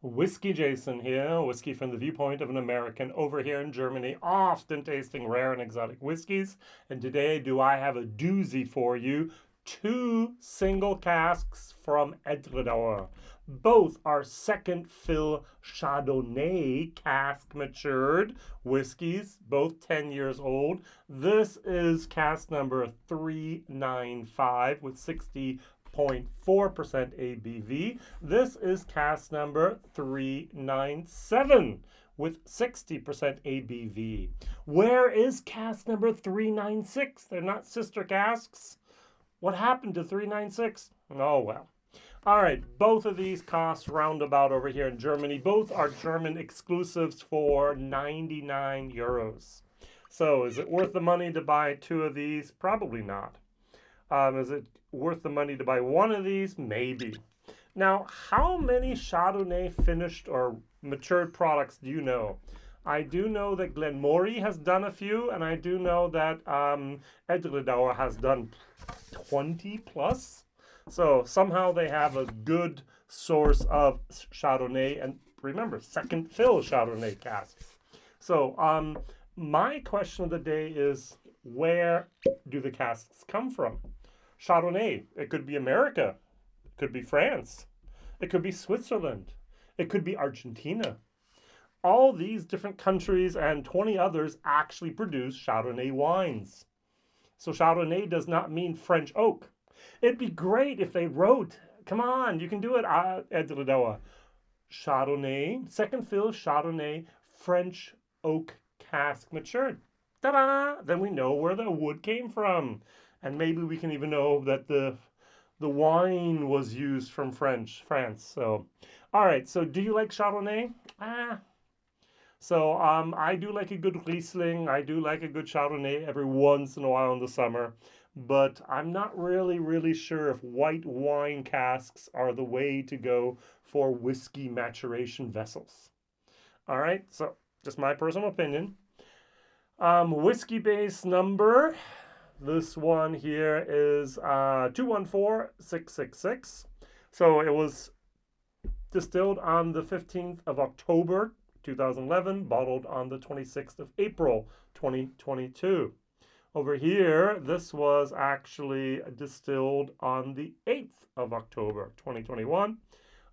WhiskyJason here, whiskey from the viewpoint of an American over here in Germany, often tasting rare and exotic whiskeys. And today, do I have a doozy for you? 2 single casks from Edradour. Both are second fill Chardonnay cask matured whiskeys, both 10 years old. This is cask number 395 with 60.4% ABV. This is cask number 397 with 60% ABV. Where is cask number 396? They're not sister casks. What happened to 396? Oh well. All right, both of these cost roundabout over here in Germany. Both are German exclusives for 99 euros. So is it worth the money to buy 2 of these? Probably not. Is it worth the money to buy 1 of these? Maybe. Now, how many Chardonnay finished or matured products do you know? I do know that Glenmorangie has done a few, and I do know that Edradour has done 20 plus. So somehow they have a good source of Chardonnay, and remember, second fill Chardonnay casks. So my question of the day is, where do the casks come from? Chardonnay, it could be America, it could be France, it could be Switzerland, it could be Argentina. All these different countries and 20 others actually produce Chardonnay wines. So Chardonnay does not mean French oak. It'd be great if they wrote, come on, you can do it, Edradour. Chardonnay, second fill Chardonnay, French oak cask matured. Ta-da! Then we know where the wood came from. And maybe we can even know that the wine was used from France. So, all right, so do you like Chardonnay? So I do like a good Riesling. I do like a good Chardonnay every once in a while in the summer. But I'm not really sure if white wine casks are the way to go for whiskey maturation vessels. All right, so just my personal opinion. Whiskybase number, this one here is 214666. So it was distilled on the 15th of October 2011, bottled on the 26th of April 2022. Over here, this was actually distilled on the 8th of October 2021.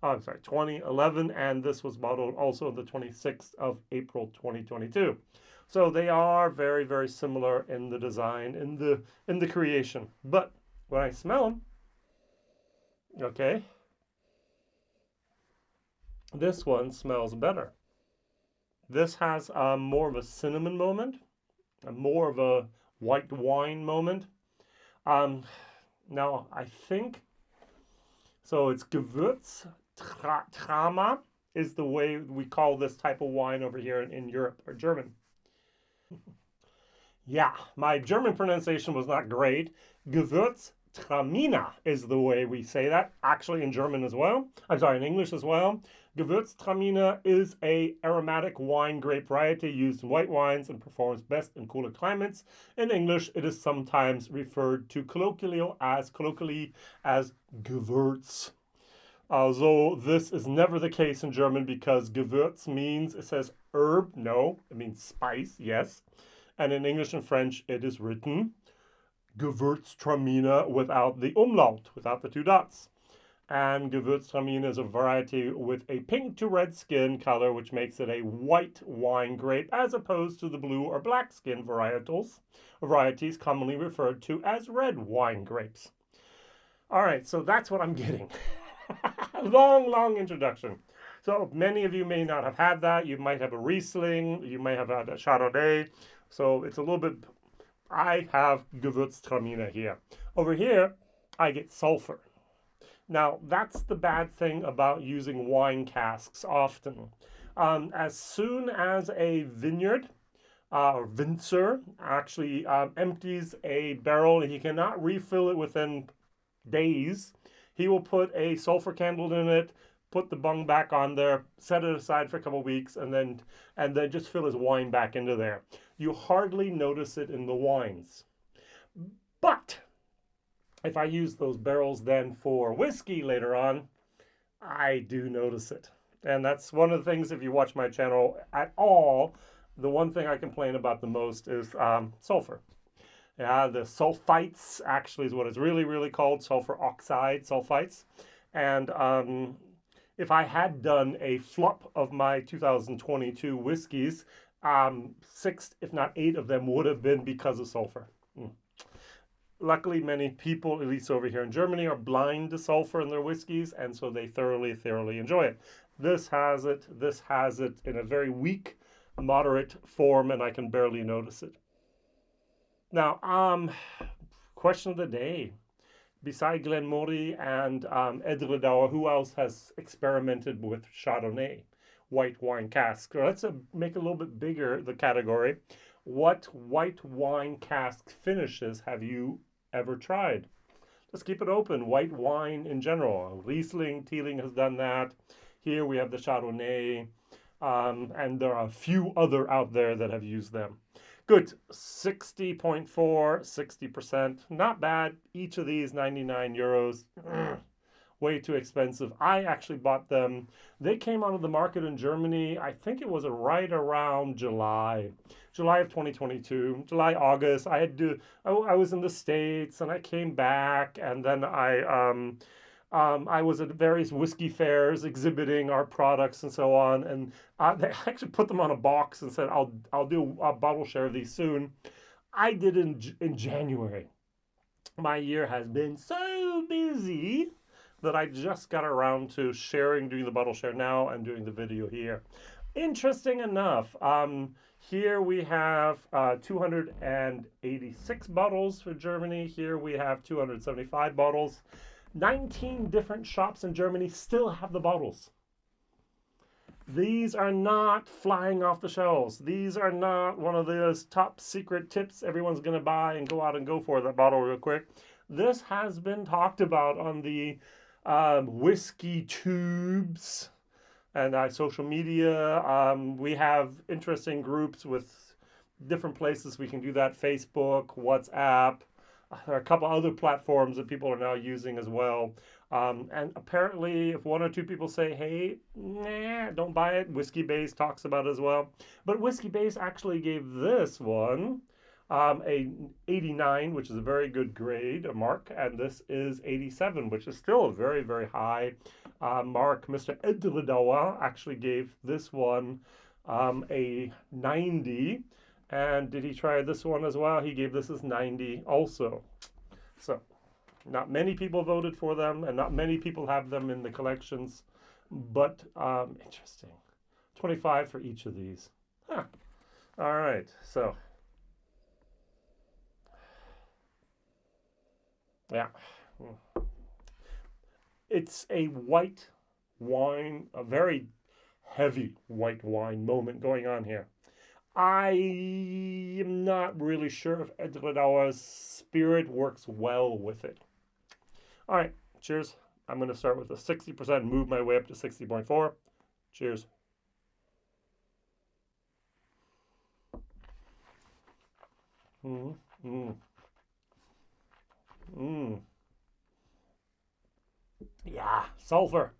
I'm sorry, 2011, and this was bottled also on the 26th of April 2022. So they are very similar in the design, in the creation. But when I smell them, okay, this one smells better. This has more of a cinnamon moment, more of a white wine moment. Now I think, so it's Gewürztraminer is the way we call this type of wine over here in Europe, or German. Yeah, my German pronunciation was not great. Gewürztraminer is the way we say that, actually in German as well. I'm sorry, in English as well. Gewürztraminer is a aromatic wine grape variety used in white wines and performs best in cooler climates. In English, it is sometimes referred to colloquially as Gewürz. Although this is never the case in German, because Gewürz means, it says herb, no, it means spice, yes. And in English and French, it is written Gewürztraminer without the umlaut, without the 2 dots. And Gewürztraminer is a variety with a pink to red skin color, which makes it a white wine grape, as opposed to the blue or black skin varieties commonly referred to as red wine grapes. All right, so that's what I'm getting. long introduction. So many of you may not have had that. You might have a Riesling, you may have had a Chardonnay. So it's a little bit, I have Gewürztraminer here. Over here, I get sulfur. Now, that's the bad thing about using wine casks often. As soon as a vineyard or Winzer actually empties a barrel and he cannot refill it within days, he will put a sulfur candle in it, put the bung back on there, set it aside for a couple of weeks, and then just fill his wine back into there. You hardly notice it in the wines. But if I use those barrels then for whiskey later on, I do notice it. And that's one of the things, if you watch my channel at all, the one thing I complain about the most is sulfur. Yeah, the sulfites actually is what it's really called, sulfur oxide sulfites. And if I had done a flop of my 2022 whiskeys, 6, if not 8 of them would have been because of sulfur. Luckily, many people, at least over here in Germany, are blind to sulfur in their whiskeys, and so they thoroughly enjoy it. This has it in a very weak, moderate form, and I can barely notice it. Now, question of the day. Beside Glenmorangie and Edradour, who else has experimented with Chardonnay, white wine cask? So let's make a little bit bigger the category. What white wine cask finishes have you ever tried? Let's keep it open. White wine in general. Riesling, Teeling has done that. Here we have the Chardonnay, and there are a few other out there that have used them. Good, 60.4, 60%, not bad. Each of these, 99 euros. Way too expensive. I actually bought them. They came onto the market in Germany, I think it was right around July of 2022, July, August. I was in the States and I came back, and then I was at various whiskey fairs exhibiting our products and so on, and they actually put them on a box and said, I'll do a bottle share of these soon. I did in January. My year has been so busy that I just got around to doing the bottle share now and doing the video here. Interesting enough, here we have 286 bottles for Germany. Here we have 275 bottles. 19 different shops in Germany still have the bottles. These are not flying off the shelves. These are not one of those top secret tips everyone's going to buy and go out and go for that bottle real quick. This has been talked about on the whiskey tubes and social media. We have interesting groups with different places we can do that. Facebook, WhatsApp. There are a couple other platforms that people are now using as well. And apparently, if 1 or 2 people say, hey, nah, don't buy it, Whiskybase talks about it as well. But Whiskybase actually gave this one a 89, which is a very good grade, a mark, and this is 87, which is still a very high mark. Mr. Edradour actually gave this one a 90. And did he try this one as well? He gave this as 90 also. So, not many people voted for them, and not many people have them in the collections. But, interesting. 25 for each of these. Huh. All right, so. Yeah. It's a white wine, a very heavy white wine moment going on here. I am not really sure if Edradour's spirit works well with it. All right, cheers. I'm going to start with a 60%, move my way up to 60.4. Cheers. Yeah, sulfur.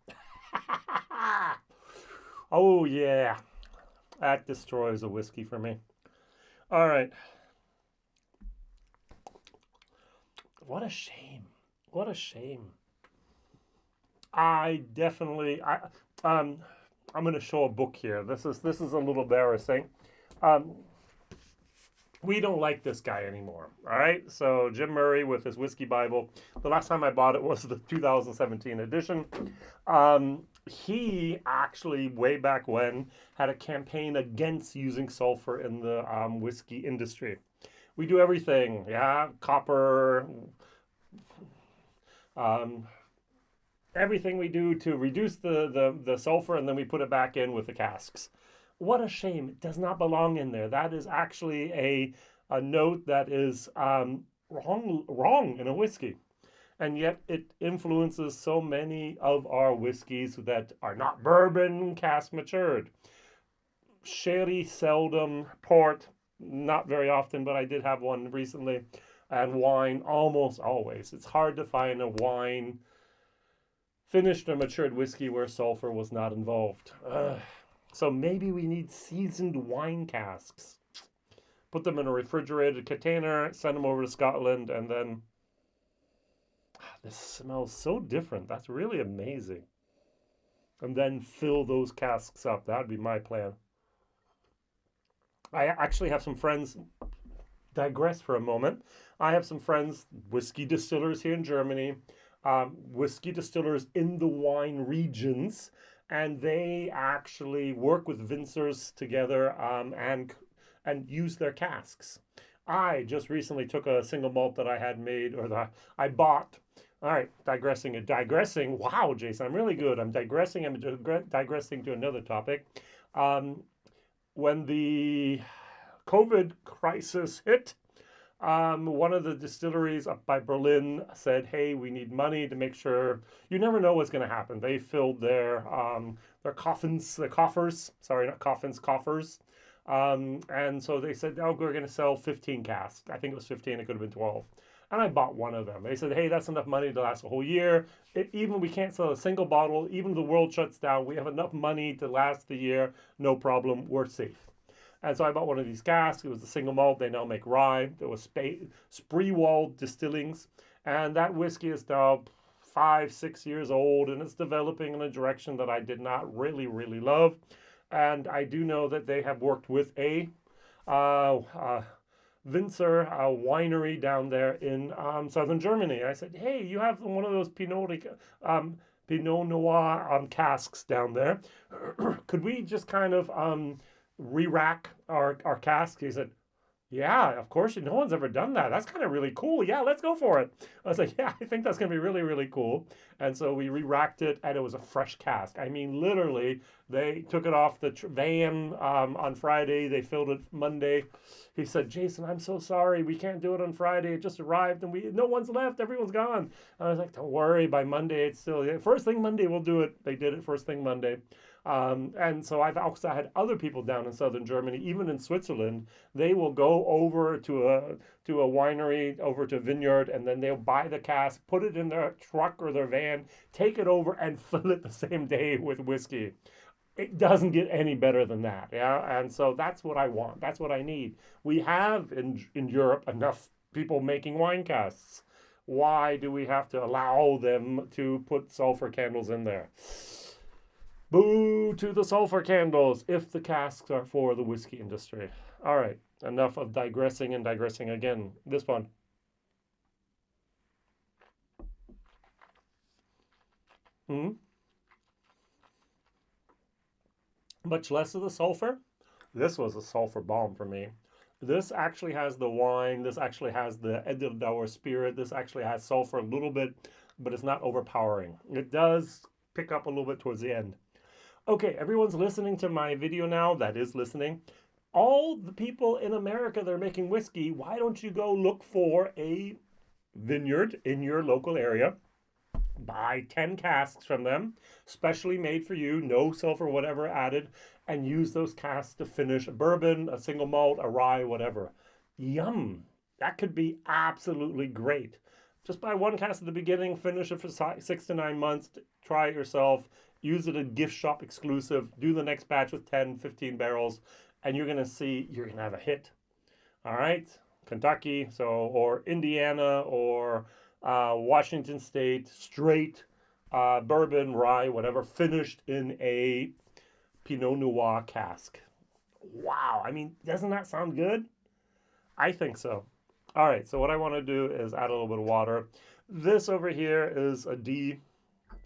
Oh, yeah. That destroys a whiskey for me. All right. What a shame. What a shame. I'm going to show a book here. This is a little embarrassing. We don't like this guy anymore. All right. So Jim Murray with his Whiskey Bible. The last time I bought it was the 2017 edition. He actually, way back when, had a campaign against using sulfur in the whiskey industry. We do everything, yeah, copper, everything we do to reduce the sulfur, and then we put it back in with the casks. What a shame. It does not belong in there. That is actually a note that is wrong in a whiskey. And yet it influences so many of our whiskeys that are not bourbon, cask matured. Sherry, seldom. Port, not very often, but I did have one recently. And wine, almost always. It's hard to find a wine finished or matured whiskey where sulfur was not involved. So maybe we need seasoned wine casks. Put them in a refrigerated container, send them over to Scotland, and then this smells so different. That's really amazing. And then fill those casks up. That'd be my plan. I actually have some friends, digress for a moment. I have some friends, whiskey distillers here in Germany, whiskey distillers in the wine regions, and they actually work with Winzers together and use their casks. I just recently took a single malt that I had made, or that I bought. All right, digressing. Wow, Jason, I'm really good. I'm digressing to another topic. When the COVID crisis hit, one of the distilleries up by Berlin said, hey, we need money to make sure, you never know what's going to happen. They filled their coffers, sorry, not coffins, coffers. And so they said, oh, we're going to sell 15 casks. I think it was 15, it could have been 12. And I bought one of them. They said, hey, that's enough money to last a whole year. Even we can't sell a single bottle, even if the world shuts down, we have enough money to last the year. No problem, we're safe. And so I bought one of these casks. It was a single malt. They now make rye. There was Spreewald Distillings. And that whiskey is now 5-6 years old, and it's developing in a direction that I did not really, really love. And I do know that they have worked with a Winzer winery down there in southern Germany. I said, hey, you have one of those Pinot Noir casks down there. Could we just kind of re-rack our cask? He said, yeah, of course. No one's ever done that. That's kind of really cool. Yeah, let's go for it. I was like, yeah, I think that's going to be really, really cool. And so we re-racked it, and it was a fresh cask. I mean, literally, they took it off the van on Friday. They filled it Monday. He said, Jason, I'm so sorry. We can't do it on Friday. It just arrived, and no one's left. Everyone's gone. I was like, don't worry. By Monday, it's still, first thing Monday, we'll do it. They did it first thing Monday. And so I've also had other people down in southern Germany, even in Switzerland. They will go over to a winery, over to a vineyard, and then they'll buy the cask, put it in their truck or their van, take it over, and fill it the same day with whiskey. It doesn't get any better than that, yeah? And so that's what I want. That's what I need. We have in Europe enough people making wine casks. Why do we have to allow them to put sulfur candles in there? Boo to the sulfur candles if the casks are for the whiskey industry. All right, enough of digressing and digressing again. This one. Much less of the sulfur. This was a sulfur bomb for me. This actually has the wine. This actually has the Edradour spirit. This actually has sulfur a little bit, but it's not overpowering. It does pick up a little bit towards the end. Okay, everyone's listening to my video now, that is listening. All the people in America that are making whiskey, why don't you go look for a vineyard in your local area, buy 10 casks from them, specially made for you, no sulfur, whatever added, and use those casks to finish a bourbon, a single malt, a rye, whatever. Yum! That could be absolutely great. Just buy one cask at the beginning, finish it for 6 to 9 months, try it yourself. Use it a gift shop exclusive. Do the next batch with 10, 15 barrels, and you're going to see you're going to have a hit. All right? Kentucky, or Indiana, or Washington State, straight bourbon, rye, whatever, finished in a Pinot Noir cask. Wow. I mean, doesn't that sound good? I think so. All right, so what I want to do is add a little bit of water. This over here is a D.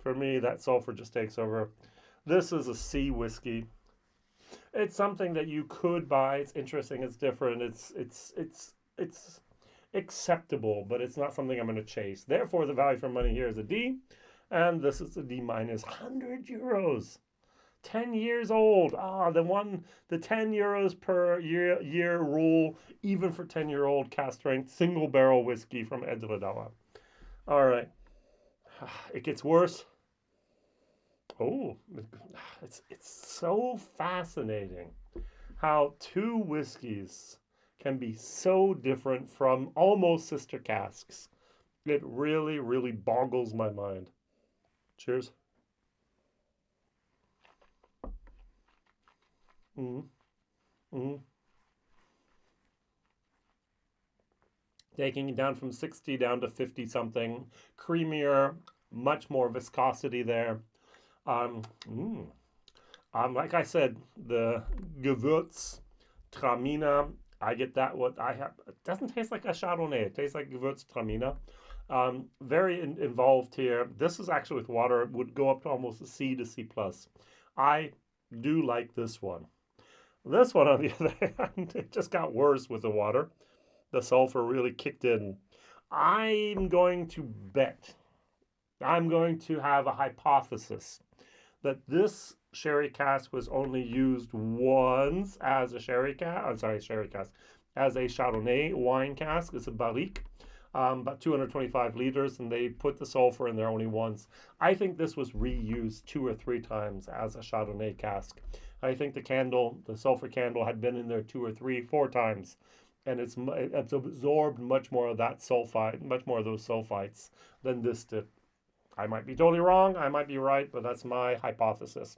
For me, that sulfur just takes over. This is a C whiskey. It's something that you could buy. It's interesting. It's different. It's acceptable, but it's not something I'm going to chase. Therefore, the value for money here is a D, and this is a D minus. 100 euros. 10 years old. The 10 euros per year rule, even for 10-year-old cask strength single barrel whiskey from Edradour. All right. It gets worse. Oh, it's so fascinating how two whiskeys can be so different from almost sister casks. It really, really boggles my mind. Cheers. Mm. Mm. Taking it down from 60 down to 50 something. Creamier, much more viscosity there. Um, mm. Like I said, the Gewürz Traminer, I get that. What I have, it doesn't taste like a Chardonnay. It tastes like Gewürz Traminer. Very involved here. This is actually with water. It would go up to almost a C to C plus. I do like this one. This one, on the other hand, it just got worse with the water. The sulfur really kicked in. I'm going to bet, I'm going to have a hypothesis that this sherry cask was only used once as a sherry cask. I'm sorry, sherry cask, as a Chardonnay wine cask. It's a barrique, about 225 liters, and they put the sulfur in there only once. I think this was reused 2 or 3 times as a Chardonnay cask. I think the sulfur candle, had been in there 2 or 3, 4 times, and it's absorbed much more of that sulfite, much more of those sulfites than this did. I might be totally wrong. I might be right, but that's my hypothesis.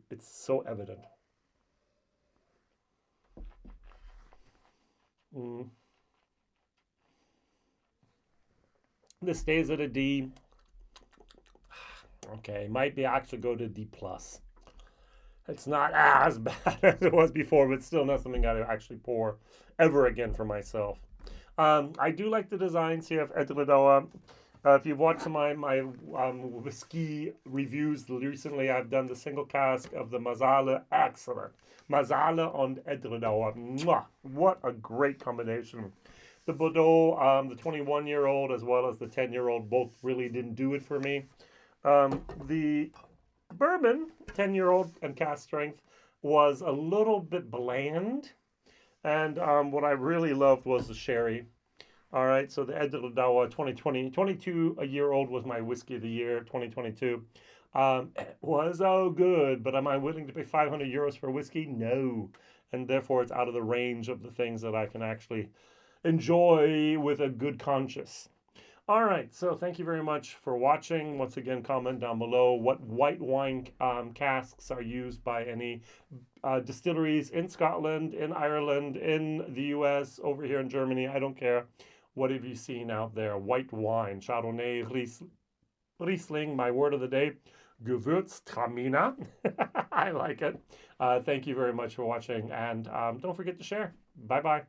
It's so evident. Mm. This stays at a D. Okay, might be actually go to D plus. It's not as bad as it was before, but still not something I'd actually pour ever again for myself. I do like the designs here of Edradour. If you've watched my whiskey reviews recently, I've done the single cask of the Marsala. Excellent. Marsala on Edradour. Mwah! What a great combination. The Bordeaux, the 21-year-old as well as the 10-year-old, both really didn't do it for me. The bourbon, 10-year-old and cask strength, was a little bit bland. And what I really loved was the sherry. All right, so the Edradour 2020, 22-year-old was my whiskey of the year, 2022. Was good, but am I willing to pay 500 euros for whiskey? No. And therefore, it's out of the range of the things that I can actually enjoy with a good conscience. All right, so thank you very much for watching. Once again, comment down below what white wine casks are used by any distilleries in Scotland, in Ireland, in the US, over here in Germany. I don't care. What have you seen out there? White wine, Chardonnay, Riesling, my word of the day, Gewürztraminer. I like it. Thank you very much for watching, and don't forget to share. Bye-bye.